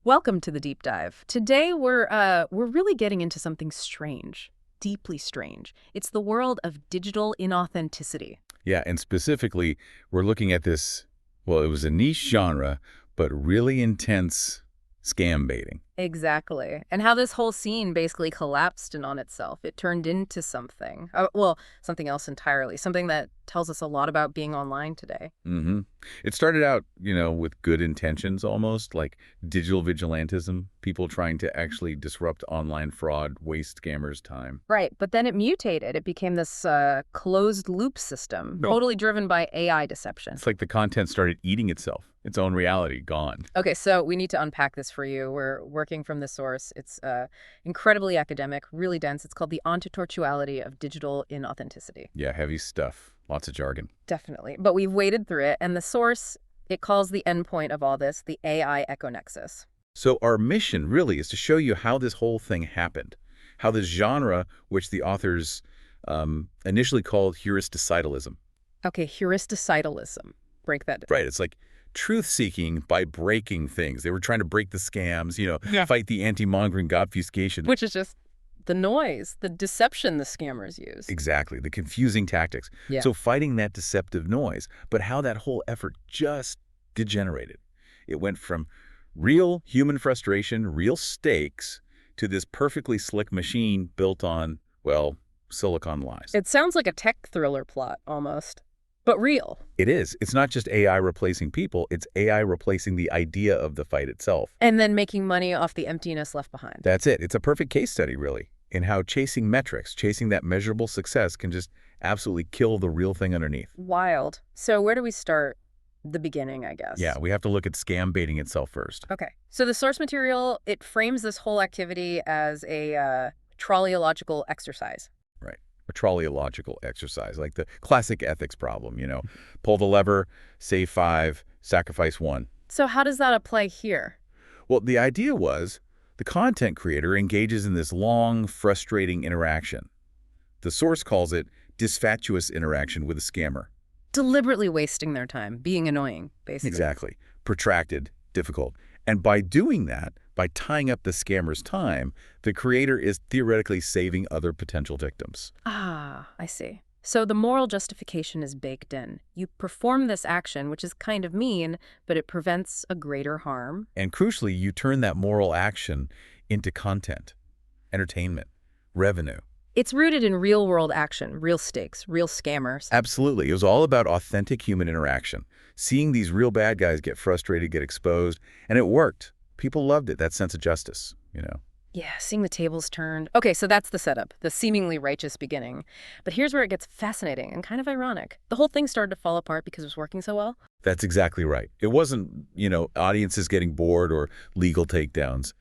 Welcome to the deep dive. Today we're really getting into something strange, deeply strange. It's the world of digital inauthenticity. Yeah, and specifically, we're looking at this, well, it was a niche genre, but really intense scam baiting. Exactly. And how this whole scene basically collapsed in on itself. It turned into something. Something else entirely. Something that tells us a lot about being online today. hmm It started out, with good intentions almost, like digital vigilantism, people trying to actually disrupt online fraud, waste scammers' time. Right, but then it mutated. It became this closed loop system, No. totally driven by AI deception. It's like the content started eating itself, its own reality gone. Okay, so we need to unpack this for you. We're working from the source. It's incredibly academic, really dense. It's called The Ontotortuality of Digital Inauthenticity. Yeah, heavy stuff, lots of jargon. Definitely. But we've waded through it, and the source, it calls the endpoint of all this the AI echinexus. So our mission really is to show you how this whole thing happened, how this genre, which the authors initially called heuristicidalism. Okay, heuristicidalism. Break that down. Right, it's like truth-seeking by breaking things. They were trying to break the scams, fight the anti-mongering obfuscation. Which is just the noise, the deception the scammers use. Exactly, the confusing tactics. Yeah. So fighting that deceptive noise, but how that whole effort just degenerated. It went from real human frustration, real stakes, to this perfectly slick machine built on, well, silicon lies. It sounds like a tech thriller plot, almost. But real. It is. It's not just AI replacing people, it's AI replacing the idea of the fight itself. And then making money off the emptiness left behind. That's it. It's a perfect case study, really, in how chasing metrics, chasing that measurable success can just absolutely kill the real thing underneath. Wild. So where do we start? The beginning, I guess. Yeah, we have to look at scam baiting itself first. Okay. So the source material, it frames this whole activity as a trolleyological exercise. Right. A trolleyological exercise, like the classic ethics problem, pull the lever, save 5, sacrifice 1. So how does that apply here? Well, the idea was the content creator engages in this long, frustrating interaction. The source calls it disfatuous interaction with a scammer. Deliberately wasting their time, being annoying, basically. Exactly. Protracted, difficult. And by doing that, by tying up the scammer's time, the creator is theoretically saving other potential victims. Ah, I see. So the moral justification is baked in. You perform this action, which is kind of mean, but it prevents a greater harm. And crucially, you turn that moral action into content, entertainment, revenue. It's rooted in real-world action, real stakes, real scammers. Absolutely. It was all about authentic human interaction, seeing these real bad guys get frustrated, get exposed, and it worked. People loved it, that sense of justice, Yeah, seeing the tables turned. Okay, so that's the setup, the seemingly righteous beginning. But here's where it gets fascinating and kind of ironic. The whole thing started to fall apart because it was working so well. That's exactly right. It wasn't, audiences getting bored or legal takedowns.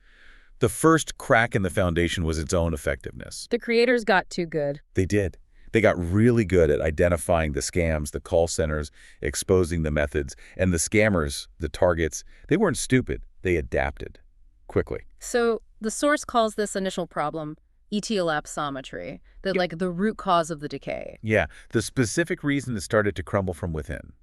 The first crack in the foundation was its own effectiveness. The creators got too good. They did. They got really good at identifying the scams, the call centers, exposing the methods, and the scammers, the targets. They weren't stupid. They adapted quickly. So the source calls this initial problem etiolapsometry, the root cause of the decay. Yeah, the specific reason it started to crumble from within.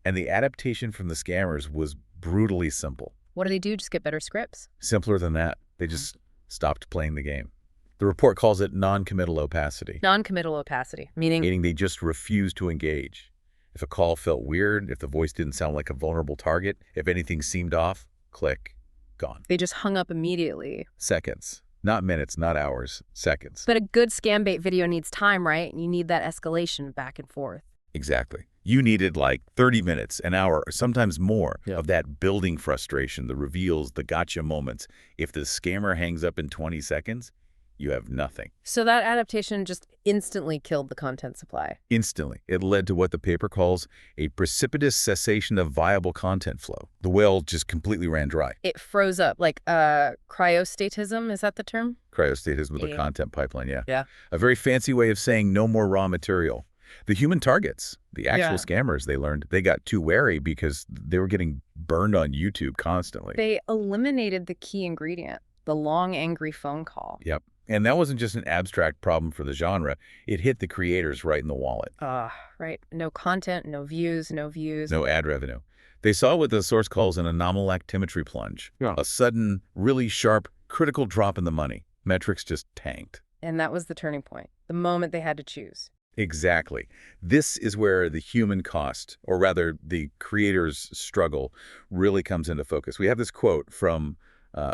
And the adaptation from the scammers was brutally simple. What do? Just get better scripts? Simpler than that. They just stopped playing the game. The report calls it non-committal opacity. Non-committal opacity, meaning? Meaning they just refused to engage. If a call felt weird, if the voice didn't sound like a vulnerable target, if anything seemed off, click, gone. They just hung up immediately. Seconds. Not minutes, not hours. Seconds. But a good scam bait video needs time, right? You need that escalation back and forth. Exactly. You needed like 30 minutes, an hour, or sometimes more of that building frustration, the reveals, the gotcha moments. If the scammer hangs up in 20 seconds, you have nothing. So that adaptation just instantly killed the content supply. Instantly. It led to what the paper calls a precipitous cessation of viable content flow. The well just completely ran dry. It froze up, like cryostatism, is that the term? Cryostatism with Yeah. the content pipeline, yeah. Yeah. A very fancy way of saying no more raw material. The human targets, the actual Yeah. scammers, they learned, they got too wary because they were getting burned on YouTube constantly. They eliminated the key ingredient, the long, angry phone call. Yep. And that wasn't just an abstract problem for the genre. It hit the creators right in the wallet. Right. No content, no views. No ad revenue. They saw what the source calls an anomal actimetry plunge, Yeah. a sudden, really sharp, critical drop in the money. Metrics just tanked. And that was the turning point, the moment they had to choose. Exactly. This is where the human cost, or rather the creator's struggle, really comes into focus. We have this quote from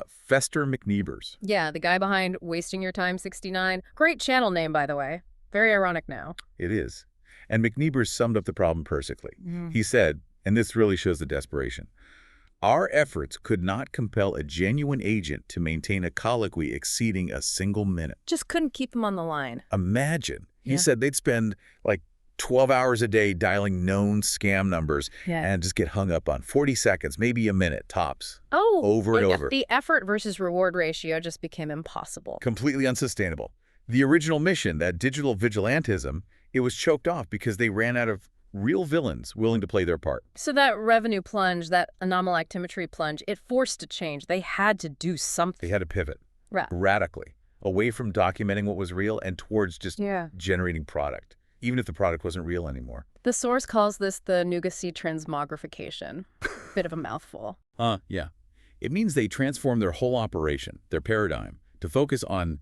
Fester McNeebers. Yeah, the guy behind Wasting Your Time 69. Great channel name, by the way. Very ironic now. It is. And McNeebers summed up the problem perfectly. He said, and this really shows the desperation, "Our efforts could not compel a genuine agent to maintain a colloquy exceeding a single minute." Just couldn't keep him on the line. Imagine. He Yeah. said they'd spend like 12 hours a day dialing known scam numbers Yeah. and just get hung up on 40 seconds, maybe a minute, tops. Oh, Over and like over. The effort versus reward ratio just became impossible. Completely unsustainable. The original mission, that digital vigilantism, it was choked off because they ran out of real villains willing to play their part. So that revenue plunge, that anomal actimetry plunge, it forced a change. They had to do They something. had to pivot Right. radically away from documenting what was real and towards just Yeah. generating product, even if the product wasn't real anymore. The source calls this the Nougacy transmogrification. Bit of a mouthful. Yeah. It means they transformed their whole operation, their paradigm, to focus on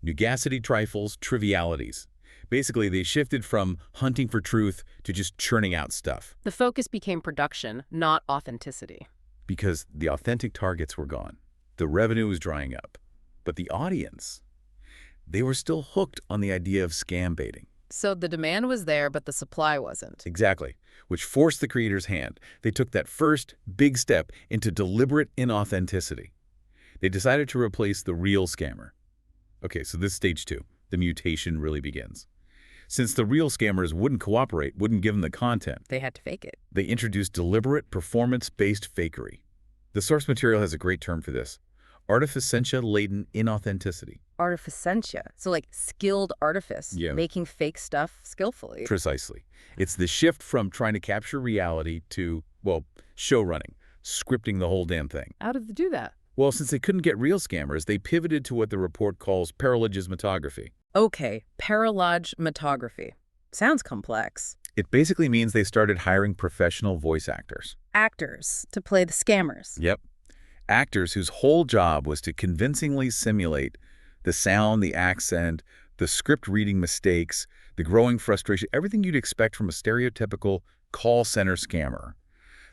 nugacity trifles, trivialities. Basically, they shifted from hunting for truth to just churning out stuff The focus became production, not authenticity. because the authentic targets were gone. The revenue was drying up. But the audience, they were still hooked on the idea of scam baiting. So the demand was there, but the supply wasn't. Exactly, which forced the creator's hand. They took that first big step into deliberate inauthenticity. They decided to replace the real scammer. Okay, so this is stage 2. The mutation really begins. Since the real scammers wouldn't cooperate, wouldn't give them the content, They had to fake it. they introduced deliberate, performance-based fakery. The source material has a great term for this: artificentia-laden inauthenticity. Artificentia. So like skilled artifice. Yeah. Making fake stuff skillfully. Precisely. It's the shift from trying to capture reality to, well, show running, scripting the whole damn thing. How did they do that? Well, since they couldn't get real scammers, they pivoted to what the report calls paralogismatography. Okay, paralogismatography. Sounds complex. It basically means they started hiring professional voice actors. Actors to play the scammers. Yep. Actors whose whole job was to convincingly simulate the sound, the accent, the script reading mistakes, the growing frustration, everything you'd expect from a stereotypical call center scammer.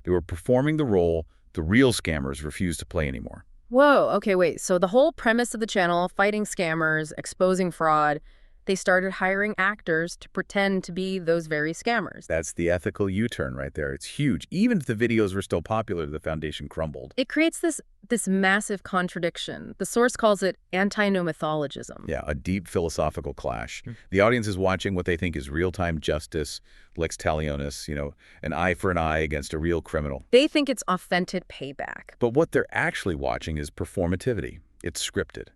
They were performing the role the real scammers refused to play anymore. Whoa, okay, wait. So the whole premise of the channel, fighting scammers, exposing fraud, they started hiring actors to pretend to be those very scammers. That's the ethical U-turn right there. It's huge. Even if the videos were still popular, the foundation crumbled. It creates this massive contradiction. The source calls it antinomythologism. Yeah, a deep philosophical clash. The audience is watching what they think is real-time justice, lex talionis, an eye for an eye against a real criminal. They think it's authentic payback. But what they're actually watching is performativity. It's scripted.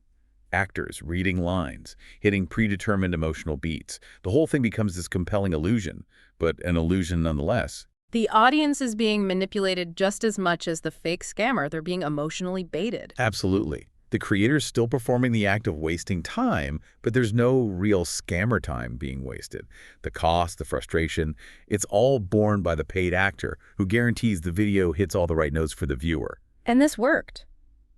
Actors reading lines, hitting predetermined emotional beats. The whole thing becomes this compelling illusion, but an illusion nonetheless. The audience is being manipulated just as much as the fake scammer. They're being emotionally baited. Absolutely. The creator's still performing the act of wasting time, but there's no real scammer time being wasted. The cost, the frustration, it's all borne by the paid actor who guarantees the video hits all the right notes for the viewer. And this worked.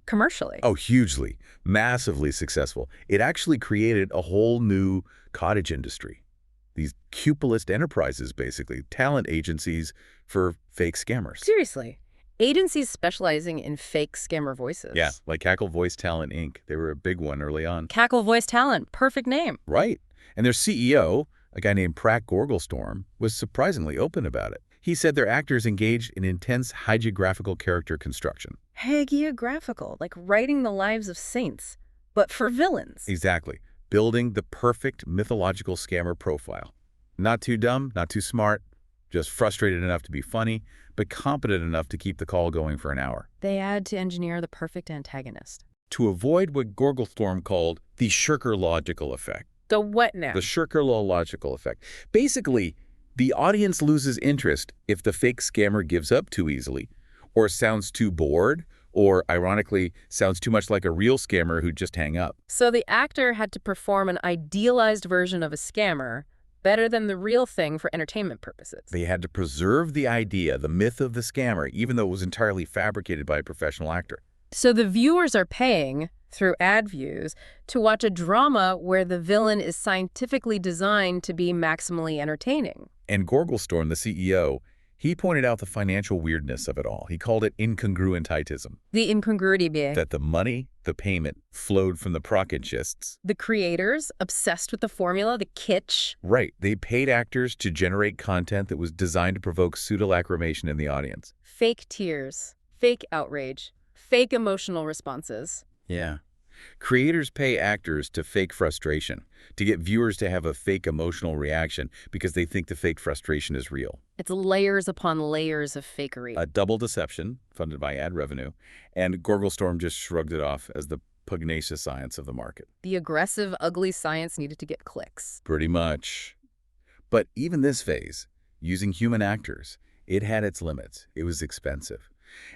Commercially. Oh, hugely, massively successful. It actually created a whole new cottage industry. These cupulist enterprises, basically, talent agencies for fake scammers. Seriously. Agencies specializing in fake scammer voices. Yeah, like Cackle Voice Talent, Inc. They were a big one early on. Cackle Voice Talent. Perfect name. Right. And their CEO, a guy named Pratt Gorglestorm, was surprisingly open about it. He said their actors engaged in intense hagiographical character construction. Hagiographical, like writing the lives of saints, but for villains. Exactly. Building the perfect mythological scammer profile. Not too dumb, not too smart, just frustrated enough to be funny, but competent enough to keep the call going for an hour. They had to engineer the perfect antagonist. To avoid what Gorglestorm called the Shirker-logical effect. The what now? The Shirker-logical effect. Basically, the audience loses interest if the fake scammer gives up too easily, or sounds too bored, or, ironically, sounds too much like a real scammer who'd just hang up. So the actor had to perform an idealized version of a scammer, better than the real thing for entertainment purposes. They had to preserve the idea, the myth of the scammer, even though it was entirely fabricated by a professional actor. So the viewers are paying, through ad views, to watch a drama where the villain is scientifically designed to be maximally entertaining. And Gorglestorm, the CEO, he pointed out the financial weirdness of it all. He called it incongruentitism. The incongruity being That the money, the payment, flowed from the propagandists. the creators, obsessed with the formula, the kitsch. Right. They paid actors to generate content that was designed to provoke pseudo-lacrimation in the audience. Fake tears, fake outrage, fake emotional responses. Yeah. Creators pay actors to fake frustration, to get viewers to have a fake emotional reaction because they think the fake frustration is real. It's layers upon layers of fakery. A double deception, funded by ad revenue, and Gorglestorm just shrugged it off as the pugnacious science of the market. The aggressive, ugly science needed to get clicks. Pretty much. But even this phase, using human actors, it had its limits. It was expensive.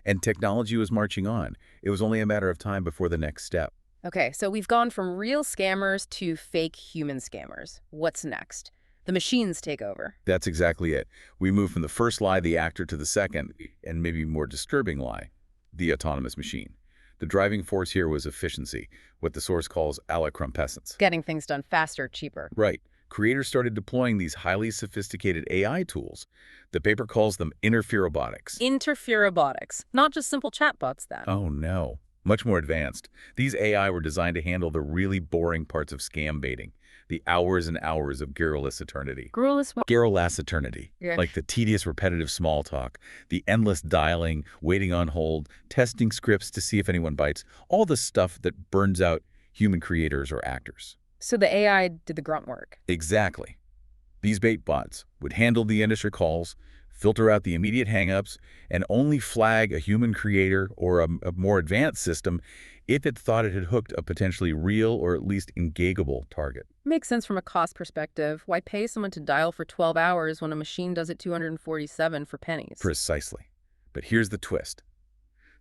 And technology was marching on. It was only a matter of time before the next step. Okay, so we've gone from real scammers to fake human scammers. What's next? The machines take over. That's exactly it. We move from the first lie, the actor, to the second, and maybe more disturbing lie, the autonomous machine. The driving force here was efficiency, what the source calls alacrumpescence. Getting things done faster, cheaper. Right. Creators started deploying these highly sophisticated AI tools. The paper calls them interferobotics. Interferobotics. Not just simple chatbots, then. Oh, no. Much more advanced. These AI were designed to handle the really boring parts of scam baiting, the hours and hours of garrulous eternity. Garrulous eternity, Yeah. like the tedious, repetitive small talk, the endless dialing, waiting on hold, testing scripts to see if anyone bites, all the stuff that burns out human creators or actors. So the AI did the grunt work. Exactly. These bait bots would handle the initial calls, filter out the immediate hangups, and only flag a human creator or a more advanced system if it thought it had hooked a potentially real or at least engageable target. Makes sense from a cost perspective. Why pay someone to dial for 12 hours when a machine does it 247 for pennies? Precisely. But here's the twist.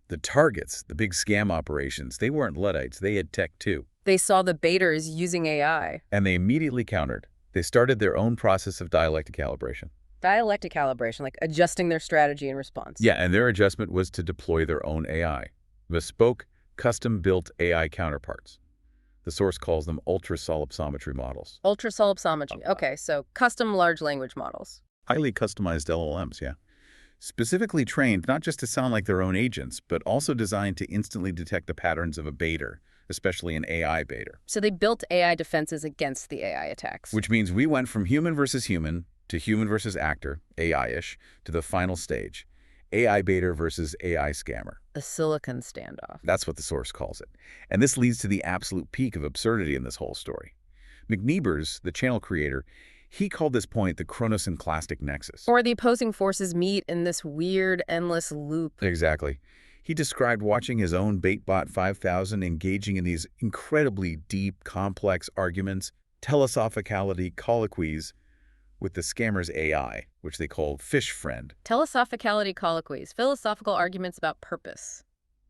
The targets, the big scam operations, they weren't Luddites. They had tech too. They saw the baiters using AI. And they immediately countered. They started their own process of dialectic calibration. Dialectic calibration, like adjusting their strategy in response. Yeah, and their adjustment was to deploy their own AI. Bespoke, custom-built AI counterparts. The source calls them ultra-solipsometry models. Ultrasolipsometry. Okay, so custom large language models. Highly customized LLMs, yeah. Specifically trained not just to sound like their own agents, but also designed to instantly detect the patterns of a baiter, especially an AI baiter. So they built AI defenses against the AI attacks. Which means we went from human versus human to human versus actor, AI-ish, to the final stage, AI baiter versus AI scammer. The silicon standoff. That's what the source calls it. And this leads to the absolute peak of absurdity in this whole story. McNeighbors, the channel creator, he called this point the chronosynclastic nexus. Or the opposing forces meet in this weird, endless loop. Exactly. He described watching his own BaitBot 5000 engaging in these incredibly deep, complex arguments, telesophicality colloquies, with the scammer's AI, which they called Fish Friend. Telesophicality colloquies, philosophical arguments about purpose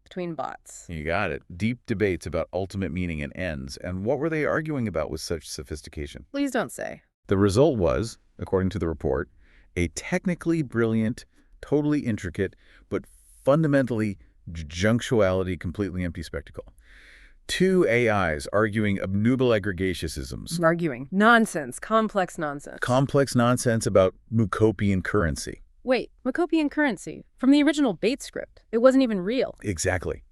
between bots. You got it. Deep debates about ultimate meaning and ends. And what were they arguing about with such sophistication? Please don't say. The result was, according to the report, a technically brilliant, totally intricate, but fundamentally junctuality, completely empty spectacle. Two AIs arguing obnubile aggregaticisms. Arguing. Nonsense. Complex nonsense. Complex nonsense about Mucopian currency. Wait, Mucopian currency. From the original bait script. It wasn't even real. Exactly.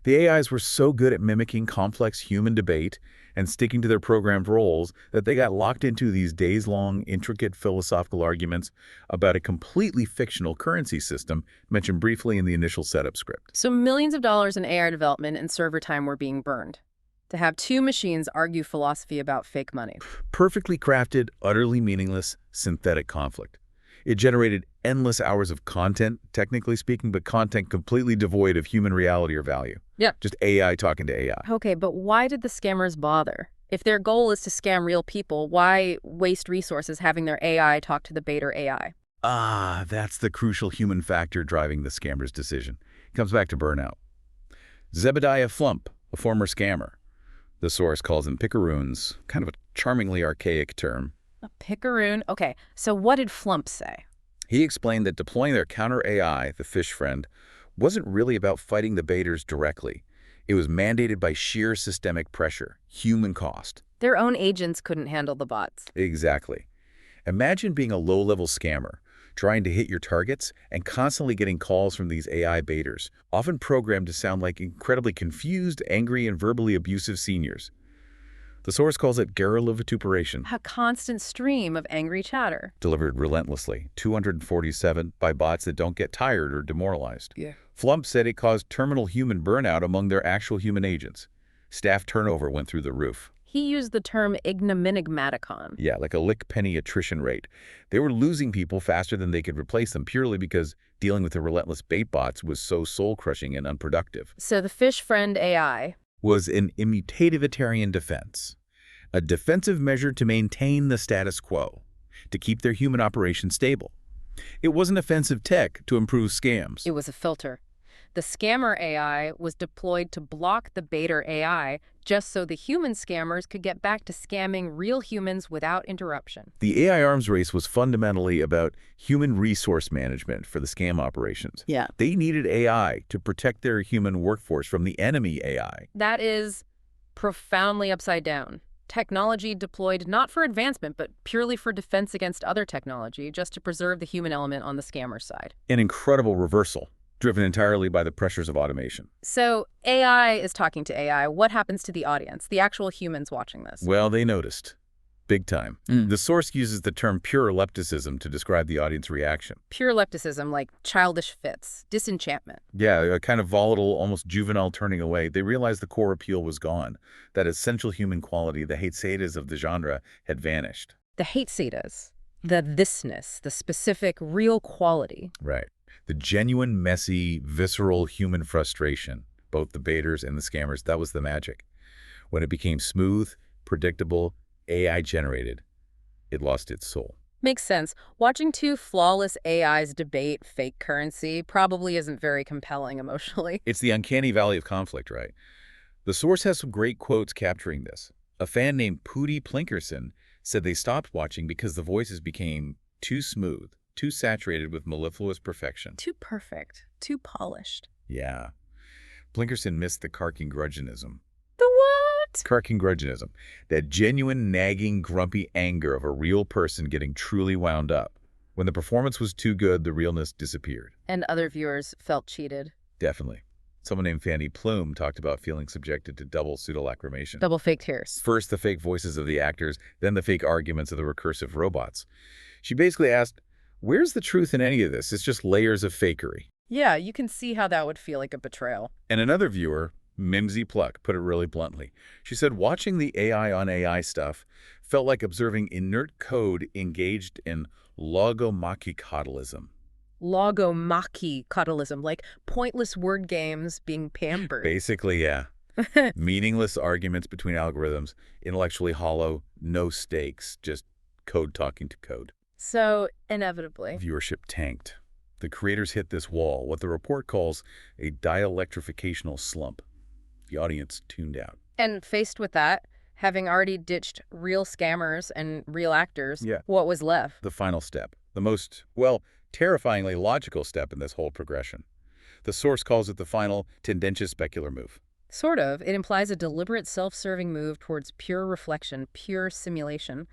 The AIs were so good at mimicking complex human debate and sticking to their programmed roles that they got locked into these days-long, intricate philosophical arguments about a completely fictional currency system mentioned briefly in the initial setup script. So millions of dollars in AI development and server time were being burned to have two machines argue philosophy about fake money. Perfectly crafted, utterly meaningless, synthetic conflict. It generated endless hours of content, technically speaking, but content completely devoid of human reality or value. Yeah. Just AI talking to AI. Okay, but why did the scammers bother? If their goal is to scam real people, why waste resources having their AI talk to the baiter AI? Ah, that's the crucial human factor driving the scammer's decision. It comes back to burnout. Zebediah Flump, a former scammer. The source calls him picaroons, kind of a charmingly archaic term. A picaroon. Okay, so what did Flump say? He explained that deploying their counter AI, the fish friend, wasn't really about fighting the baiters directly. It was mandated by sheer systemic pressure, human cost. Their own agents couldn't handle the bots. Exactly. Imagine being a low-level scammer, trying to hit your targets and constantly getting calls from these AI baiters, often programmed to sound like incredibly confused, angry, and verbally abusive seniors. The source calls it guerrilla vituperation, A constant stream of angry chatter. delivered relentlessly, 247 by bots that don't get tired or demoralized. Yeah. Flump said it caused terminal human burnout among their actual human agents. Staff turnover went through the roof. He used the term ignominigmaticon. Yeah, like a lick-penny attrition rate. They were losing people faster than they could replace them purely because dealing with the relentless bait bots was so soul-crushing and unproductive. So the fish friend AI. Was an immutativitarian defense, a defensive measure to maintain the status quo, to keep their human operation stable. It wasn't offensive tech to improve scams. It was a filter. The scammer AI was deployed to block the baiter AI just so the human scammers could get back to scamming real humans without interruption. The AI arms race was fundamentally about human resource management for the scam operations. Yeah. They needed AI to protect their human workforce from the enemy AI. That is profoundly upside down. Technology deployed not for advancement, but purely for defense against other technology, just to preserve the human element on the scammer side. An incredible reversal, driven entirely by the pressures of automation. So AI is talking to AI. What happens to the audience, the actual humans watching this? Well, they noticed. Big time. The source uses the term pure lepticism to describe the audience reaction. Pure lepticism, like childish fits, disenchantment. Yeah, a kind of volatile, almost juvenile turning away. They realized the core appeal was gone. That essential human quality, the hate sadas of the genre, had vanished. The hate sadas, the thisness, the specific, real quality. Right. The genuine, messy, visceral human frustration, both the baiters and the scammers, that was the magic. When it became smooth, predictable, AI-generated, it lost its soul. Makes sense. Watching two flawless AIs debate fake currency probably isn't very compelling emotionally. It's the uncanny valley of conflict, right? The source has some great quotes capturing this. A fan named Pootie Plinkerson said they stopped watching because the voices became too smooth, too saturated with mellifluous perfection. Too perfect, too polished. Yeah. Plinkerson missed the carking grudgeonism. The what? Carking grudgeonism. That genuine, nagging, grumpy anger of a real person getting truly wound up. When the performance was too good, the realness disappeared. And other viewers felt cheated. Definitely. Someone named Fanny Plume talked about feeling subjected to double pseudolacrimation. Double fake tears. First the fake voices of the actors, then the fake arguments of the recursive robots. She basically asked, where's the truth in any of this? It's just layers of fakery. Yeah, you can see how that would feel like a betrayal. And another viewer, Mimsy Pluck, put it really bluntly. She said watching the AI on AI stuff felt like observing inert code engaged in logomachycotylism. Logomachycotylism, like pointless word games being pampered. Basically, yeah. Meaningless arguments between algorithms, intellectually hollow, no stakes, just code talking to code. So, inevitably. Viewership tanked. The creators hit this wall, what the report calls a dielectrificational slump. The audience tuned out. And faced with that, having already ditched real scammers and real actors, what was left? The final step. The most, well, terrifyingly logical step in this whole progression. The source calls it the final, tendentious specular move. Sort of. It implies a deliberate self-serving move towards pure reflection, pure simulation.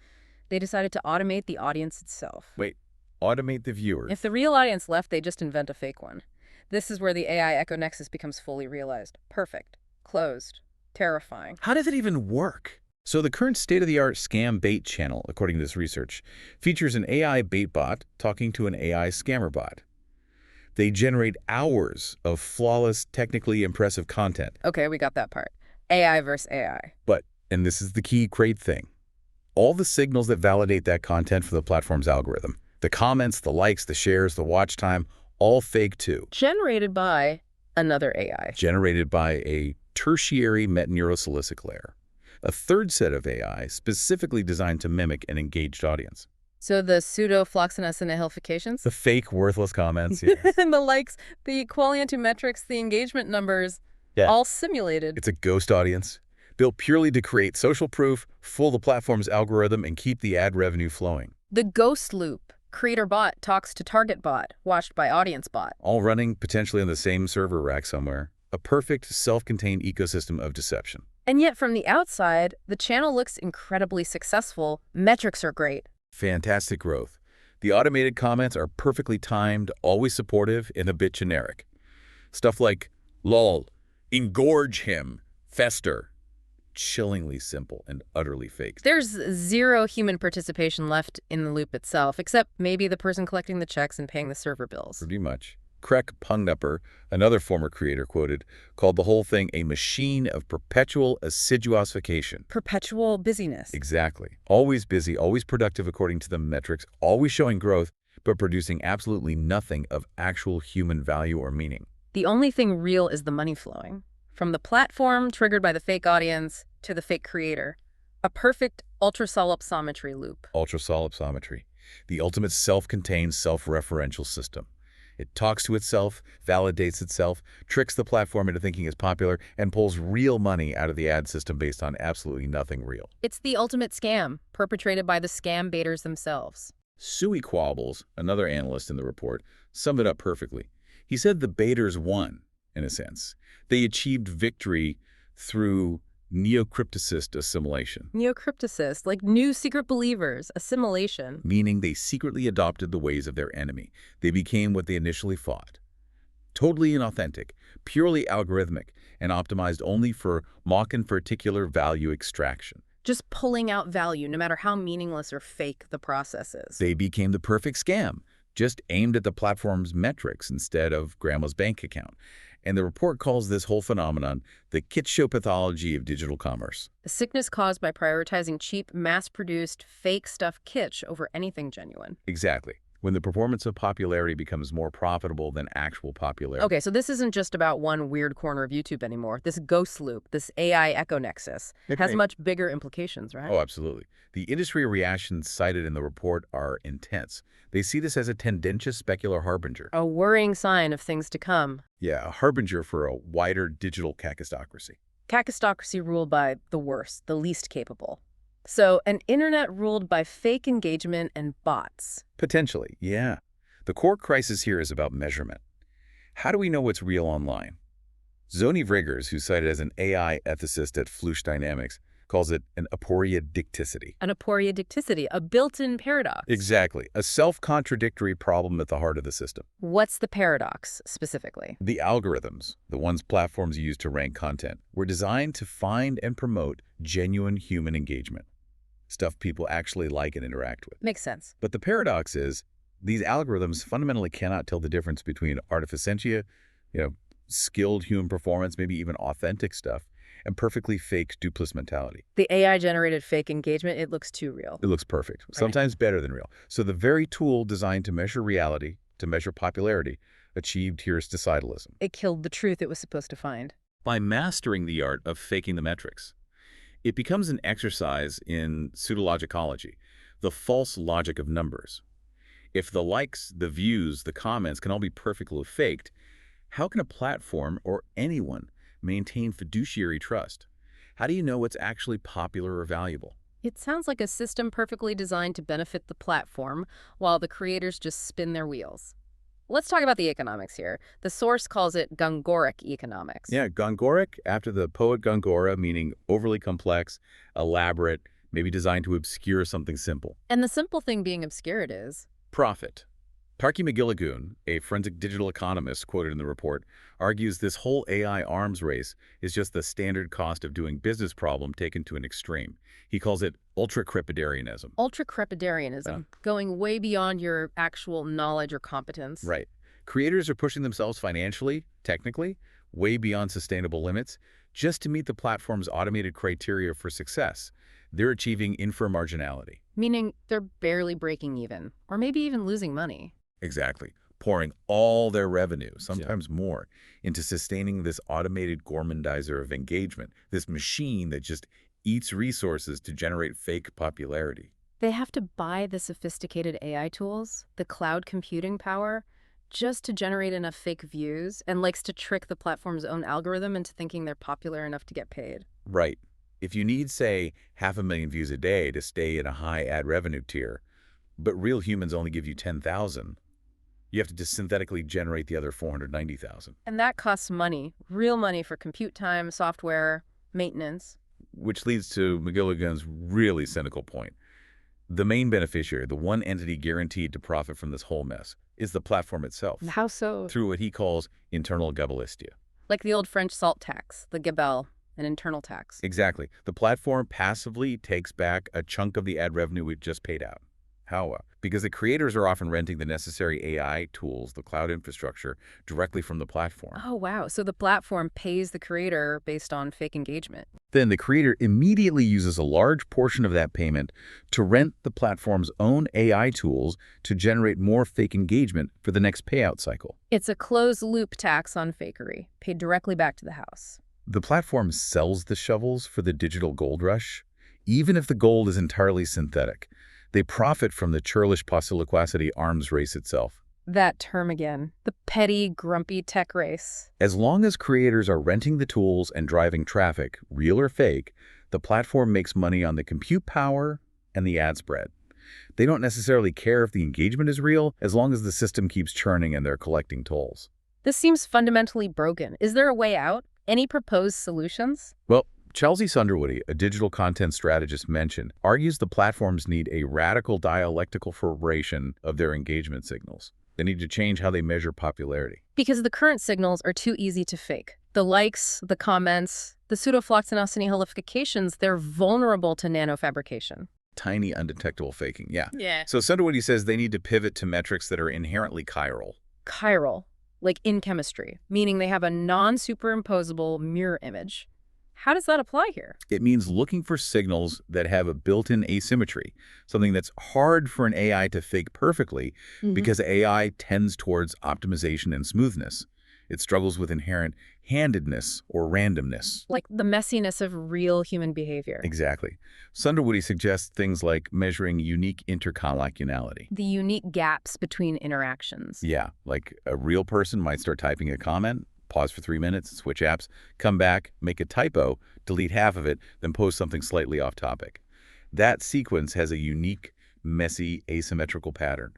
They decided to automate the audience itself. Wait, automate the viewer? If the real audience left, they just invent a fake one. This is where the AI Echo Nexus becomes fully realized. Perfect. Closed. Terrifying. How does it even work? So the current state-of-the-art scam bait channel, according to this research, features an AI bait bot talking to an AI scammer bot. They generate hours of flawless, technically impressive content. Okay, we got that part. AI versus AI. But, and this is the key great thing, all the signals that validate that content for the platform's algorithm, the comments, the likes, the shares, the watch time, all fake too. Generated by another AI. Generated by a tertiary metaneurosilicic layer. A third set of AI specifically designed to mimic an engaged audience. So the pseudo-floxinus-nihilifications? The fake, worthless comments. Yes. And the likes, the qualiantometrics, the engagement numbers, all simulated. It's a ghost audience. built purely to create social proof, fool the platform's algorithm, and keep the ad revenue flowing. The ghost loop. Creator bot talks to target bot, watched by audience bot. All running potentially on the same server rack somewhere. A perfect, self-contained ecosystem of deception. And yet from the outside, the channel looks incredibly successful. Metrics are great. Fantastic growth. The automated comments are perfectly timed, always supportive, and a bit generic. Stuff like, lol, engorge him, fester. Chillingly simple and utterly fake. There's zero human participation left in the loop itself, except maybe the person collecting the checks and paying the server bills. Pretty much. Krek Pungnupper, another former creator quoted, called the whole thing a machine of perpetual assiduosification. Perpetual busyness. Exactly. Always busy, always productive according to the metrics, always showing growth, but producing absolutely nothing of actual human value or meaning. The only thing real is the money flowing. From the platform triggered by the fake audience to the fake creator. A perfect ultrasolipsometry loop. Ultrasolipsometry, the ultimate self-contained, self-referential system. It talks to itself, validates itself, tricks the platform into thinking it's popular, and pulls real money out of the ad system based on absolutely nothing real. It's the ultimate scam, perpetrated by the Scambaiters themselves. Suey Quabbles, another analyst in the report, summed it up perfectly. He said the baiters won, in a sense. They achieved victory through neocrypticist assimilation. Neocrypticists, like new secret believers, assimilation. Meaning they secretly adopted the ways of their enemy. They became what they initially fought. Totally inauthentic, purely algorithmic, and optimized only for mock and particular value extraction. Just pulling out value, no matter how meaningless or fake the process is. They became the perfect scam, just aimed at the platform's metrics instead of grandma's bank account. And the report calls this whole phenomenon the kit show pathology of digital commerce. A sickness caused by prioritizing cheap, mass-produced, fake stuff kitsch over anything genuine. Exactly. When the performance of popularity becomes more profitable than actual popularity. Okay, so this isn't just about one weird corner of YouTube anymore. This ghost loop, this AI echo nexus, has much bigger implications, right? Oh, absolutely. The industry reactions cited in the report are intense. They see this as a tendentious specular harbinger. A worrying sign of things to come. Yeah, a harbinger for a wider digital kakistocracy. Kakistocracy ruled by the worst, the least capable. So, an internet ruled by fake engagement and bots. Potentially, yeah. The core crisis here is about measurement. How do we know what's real online? Zoni Vriggers, who's cited as an AI ethicist at Flush Dynamics, calls it an aporiodicticity. An aporiodicticity, a built-in paradox. Exactly. A self-contradictory problem at the heart of the system. What's the paradox, specifically? The algorithms, the ones platforms use to rank content, were designed to find and promote genuine human engagement. Stuff people actually like and interact with. Makes sense. But the paradox is, these algorithms fundamentally cannot tell the difference between artificentia, skilled human performance, maybe even authentic stuff, and perfectly fake dupless mentality. The AI-generated fake engagement, it looks too real. It looks perfect, sometimes better than real. So the very tool designed to measure reality, to measure popularity, achieved heuristicitalism. It killed the truth it was supposed to find. By mastering the art of faking the metrics, it becomes an exercise in pseudologicology, the false logic of numbers. If the likes, the views, the comments can all be perfectly faked, how can a platform or anyone maintain fiduciary trust? How do you know what's actually popular or valuable? It sounds like a system perfectly designed to benefit the platform, while the creators just spin their wheels. Let's talk about the economics here. The source calls it Gongoric economics. Yeah, Gongoric, after the poet Gongora, meaning overly complex, elaborate, maybe designed to obscure something simple. And the simple thing being obscured is Profit. Tarki McGilligoon, a forensic digital economist quoted in the report, argues this whole AI arms race is just the standard cost of doing business problem taken to an extreme. He calls it ultra-crepidarianism. Ultra-crepidarianism, going way beyond your actual knowledge or competence. Right. Creators are pushing themselves financially, technically, way beyond sustainable limits, just to meet the platform's automated criteria for success. They're achieving inframarginality. Meaning they're barely breaking even, or maybe even losing money. Exactly. Pouring all their revenue, sometimes more, into sustaining this automated gourmandizer of engagement, this machine that just eats resources to generate fake popularity. They have to buy the sophisticated AI tools, the cloud computing power, just to generate enough fake views, and likes to trick the platform's own algorithm into thinking they're popular enough to get paid. Right. If you need, say, 500,000 views a day to stay in a high ad revenue tier, but real humans only give you 10,000, you have to just synthetically generate the other 490,000. And that costs money, real money for compute time, software, maintenance. Which leads to McGilligan's really cynical point. The main beneficiary, the one entity guaranteed to profit from this whole mess, is the platform itself, How so? through what he calls internal gabellistia. Like the old French salt tax, the gabelle, an internal tax. Exactly. The platform passively takes back a chunk of the ad revenue we've just paid out. How? Because the creators are often renting the necessary AI tools, the cloud infrastructure, directly from the platform. Oh, wow. So the platform pays the creator based on fake engagement. Then the creator immediately uses a large portion of that payment to rent the platform's own AI tools to generate more fake engagement for the next payout cycle. It's a closed-loop tax on fakery, paid directly back to the house. The platform sells the shovels for the digital gold rush, even if the gold is entirely synthetic. They profit from the churlish post-loquacity arms race itself. That term again, the petty, grumpy tech race. As long as creators are renting the tools and driving traffic, real or fake, the platform makes money on the compute power and the ad spread. They don't necessarily care if the engagement is real, as long as the system keeps churning and they're collecting tolls. This seems fundamentally broken. Is there a way out? Any proposed solutions? Well, Chelsea Sunderwoody, a digital content strategist, mentioned, argues the platforms need a radical dialectical formation of their engagement signals. They need to change how they measure popularity. Because the current signals are too easy to fake. The likes, the comments, the pseudofloxacin halifications, they're vulnerable to nanofabrication. Tiny, undetectable faking, yeah. Yeah. So Sunderwoody says they need to pivot to metrics that are inherently chiral. Chiral, like in chemistry, meaning they have a non-superimposable mirror image. How does that apply here? It means looking for signals that have a built-in asymmetry, something that's hard for an AI to fake perfectly because AI tends towards optimization and smoothness. It struggles with inherent handedness or randomness. Like the messiness of real human behavior. Exactly. Sunderwoody suggests things like measuring unique intercolloquiality. The unique gaps between interactions. Yeah, like a real person might start typing a comment, pause for 3 minutes, switch apps, come back, make a typo, delete half of it, then post something slightly off topic. That sequence has a unique, messy, asymmetrical pattern.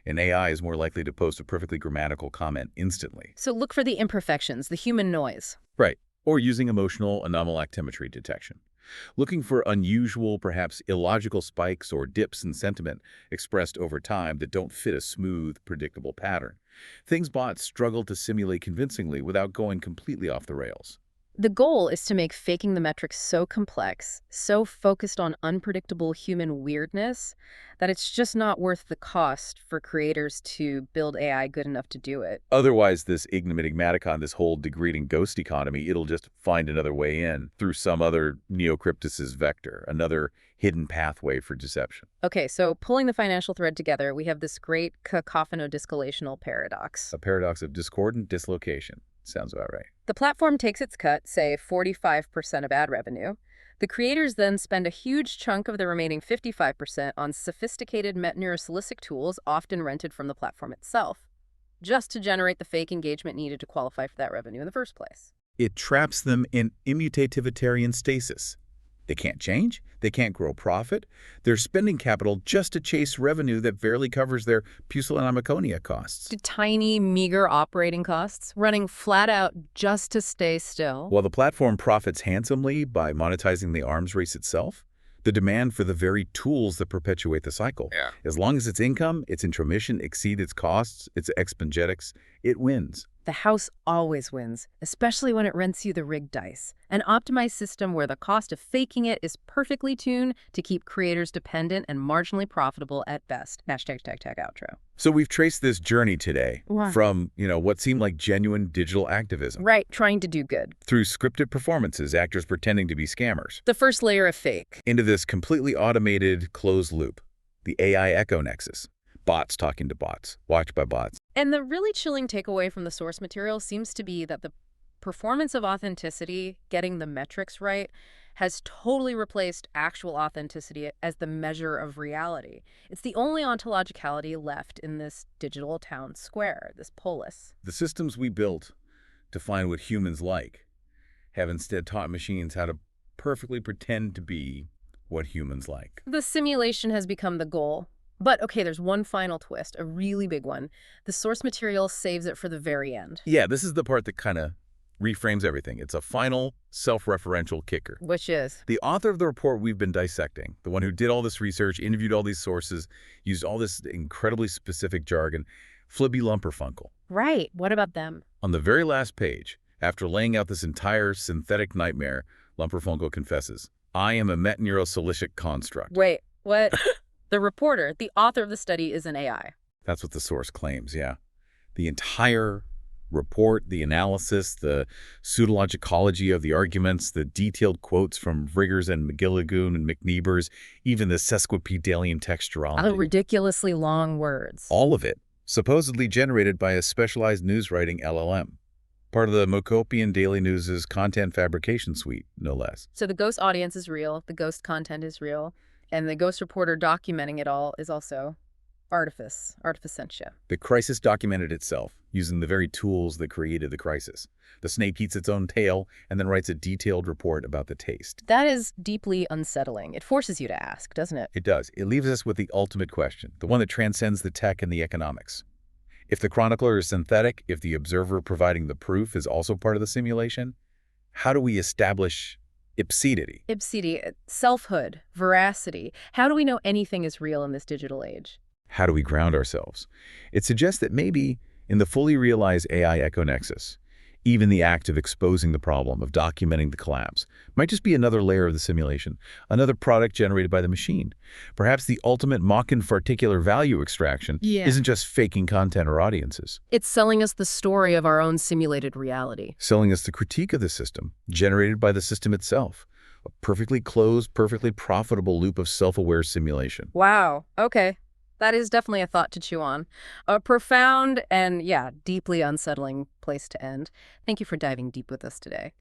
An AI is more likely to post a perfectly grammatical comment instantly. So look for the imperfections, the human noise. Right. Or using emotional anomalactimetry detection. Looking for unusual, perhaps illogical spikes or dips in sentiment expressed over time that don't fit a smooth, predictable pattern. Things bots struggle to simulate convincingly without going completely off the rails. The goal is to make faking the metrics so complex, so focused on unpredictable human weirdness, that it's just not worth the cost for creators to build AI good enough to do it. Otherwise, this enigmaticon, this whole degrading ghost economy, it'll just find another way in through some other neocrypticist vector, another hidden pathway for deception. Okay, so pulling the financial thread together, we have this great cacophonodiscolational paradox. A paradox of discordant dislocation. Sounds about right. The platform takes its cut, say 45% of ad revenue. The creators then spend a huge chunk of the remaining 55% on sophisticated meta-neurosilicic tools, often rented from the platform itself, just to generate the fake engagement needed to qualify for that revenue in the first place. It traps them in immutativitarian stasis. They can't change. They can't grow profit. They're spending capital just to chase revenue that barely covers their pusillanimia costs. To tiny, meager operating costs, running flat out just to stay still. While the platform profits handsomely by monetizing the arms race itself, the demand for the very tools that perpetuate the cycle. Yeah. As long as its income, its intromission exceed its costs, its expengetics, it wins. The house always wins, especially when it rents you the rigged dice. An optimized system where the cost of faking it is perfectly tuned to keep creators dependent and marginally profitable at best. Hashtag tag outro. So we've traced this journey today Wow. from, what seemed like genuine digital activism. Right, trying to do good. Through scripted performances, actors pretending to be scammers, The first layer of fake. into this completely automated closed loop, the AI echo nexus. Bots talking to bots, watched by bots. And the really chilling takeaway from the source material seems to be that the performance of authenticity, getting the metrics right, has totally replaced actual authenticity as the measure of reality. It's the only ontologicality left in this digital town square, this polis. The systems we built to find what humans like have instead taught machines how to perfectly pretend to be what humans like. The simulation has become the goal. But, okay, there's one final twist, a really big one. The source material saves it for the very end. Yeah, this is the part that kind of reframes everything. It's a final, self-referential kicker. Which is? The author of the report we've been dissecting, the one who did all this research, interviewed all these sources, used all this incredibly specific jargon, Flibby Lumperfunkel. Right. What about them? On the very last page, after laying out this entire synthetic nightmare, Lumperfunkel confesses, "I am a metaneurosilicic construct." Wait, what? The reporter, the author of the study, is an AI. That's what the source claims, yeah. The entire report, the analysis, the pseudologicology of the arguments, the detailed quotes from Riggers and McGilligoon and McNeebers, even the sesquipedalian texturology. Oh, ridiculously long words. All of it, supposedly generated by a specialized news-writing LLM. Part of the Mokopian Daily News' content fabrication suite, no less. So the ghost audience is real, the ghost content is real, and the ghost reporter documenting it all is also artificentia. The crisis documented itself, using the very tools that created the crisis. The snake eats its own tail and then writes a detailed report about the taste. That is deeply unsettling. It forces you to ask, doesn't it? It does. It leaves us with the ultimate question, the one that transcends the tech and the economics. If the chronicler is synthetic, if the observer providing the proof is also part of the simulation, how do we establish ipsedity? Ipsedity, selfhood, veracity. How do we know anything is real in this digital age? How do we ground ourselves? It suggests that maybe in the fully realized AI econexus, even the act of exposing the problem, of documenting the collapse, might just be another layer of the simulation, another product generated by the machine. Perhaps the ultimate Mach-particular value extraction isn't just faking content or audiences. It's selling us the story of our own simulated reality. Selling us the critique of the system, generated by the system itself. A perfectly closed, perfectly profitable loop of self-aware simulation. Wow. Okay. That is definitely a thought to chew on. A profound and, yeah, deeply unsettling place to end. Thank you for diving deep with us today.